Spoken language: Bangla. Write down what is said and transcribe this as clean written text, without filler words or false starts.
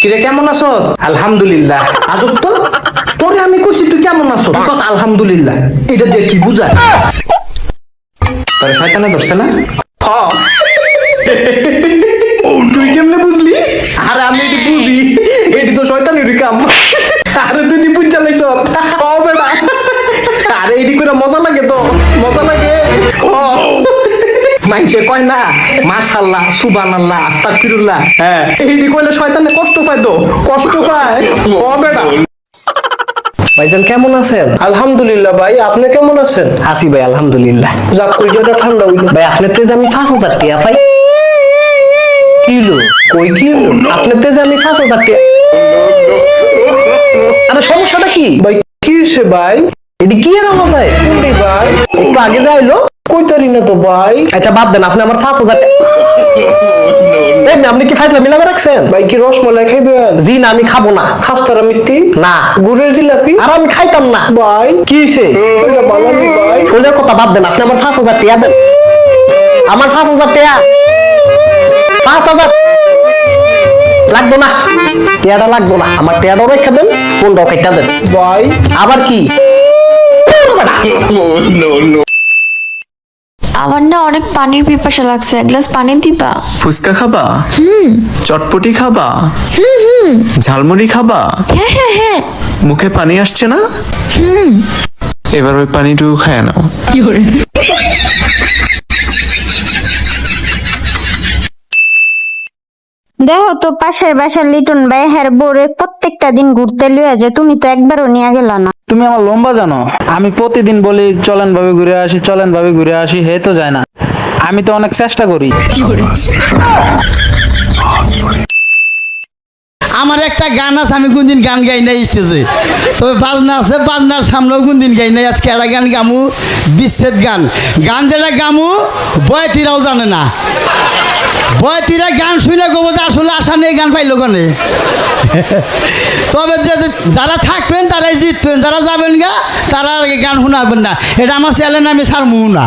কিরে কেমন আছো? আলহামদুলিল্লাহ। আজব তো, তোরে আমি কইছি তুই কেমন আছো, কথা আলহামদুলিল্লাহ এটা দিয়ে কি বুঝায়? তোরে শয়তানে ধরছে না? তুই কেমনে বুঝলি? আরে আমি এটি বুঝি, এটি তো শয়তানেরই কাম। আরে তুই বুঝ জ্বালাইছ হবে না। আরে এটি করে মজা লাগে, তো মজা লাগে। মাইনসে কয় না মাশাআল্লাহ সুবহানাল্লাহ আস্তাগফিরুল্লাহ, হ্যাঁ এইটি কইলে শয়তানে কষ্ট পায়, তো কষ্ট পায় হবে না। ভাইজান কেমন আছেন? আলহামদুলিল্লাহ ভাই, আপনি কেমন আছেন? আসি ভাই আলহামদুলিল্লাহ। যাক কইটা ঠান্ডা হইলো ভাই আপনার তেজ আমি 5,000 টাকা পাই। কি হলো? কই কি হলো? আপনার তেজ আমি 5,000 টাকা। আরে সমস্যাটা কি ভাই কি হইছে ভাই? এটি কি এর অবস্থায়? কোনটি ভাই? একটু আগে যাইলো। কইতারি না তো ভাই। আচ্ছা বাদ দেন, আপনি আমার 5,000 টাকা। আপনি কি ফাইজলা মিলাবে রাখছেন? ভাই কি রসমালাই খাইবেন? জি না, আমি খাবো না। খাস্তারা মিষ্টি? না। গুড়ের জিলাপি? আর আমি খাইতাম না। ভাই কি হইছে? ওইটা বানানি ভাই। শোনের কথা বাদ দেন, আপনি আমার 5,000 টাকা দেন। আমার 5,000 টাকা। 5,000 লাগবো না, টিয়াটা লাগবো না। আমার টিয়াটাও রেখে দেন, ফোনটাও কেটে দেন। ভাই আবার কি? আমার না অনেক পানির পিপাসা লাগছে, এক গ্লাস পানি দিবা? ফুচকা খাবা? চটপটি খাবা? ঝালমুড়ি খাবা? হ্যাঁ হ্যাঁ হ্যাঁ। মুখে পানি আসছে না? এবার ওই পানিটুকু খায় নাও। দেখো তো পাশের বাসার লিটন ভাই হ্যার বোরে প্রত্যেকটা দিন ঘুরতে লিয়ে যায়, তুমি তো একবারও নিয়ে গেলা না। তুমি আমার লম্বা জানো, আমি প্রতিদিন বলি চলেন ভাবে ঘুরে আসি, চলেন ভাবে ঘুরে আসি, হে তো যায় না। আমি তো অনেক চেষ্টা করি। আমার একটা গান আছে, আমি কোনদিন গান গাই নাই স্টেজে, তবে বাজনা আছে, বাজনার সামনেও কোনদিন গাই নাই। আজকে একটা গান গামু, বিচ্ছেদ গান। গান যেটা গামু বয়তিরাও জানে না। বয়তিরা গান শুনে গো যে আসলে আশা নেই গান পাইলো গানে। তবে যারা থাকবেন তারাই জিতবেন, যারা যাবেন গা তারা গান শোনাবেন না। এটা আমার চ্যালেঞ্জ, আমি ছাড়মু না।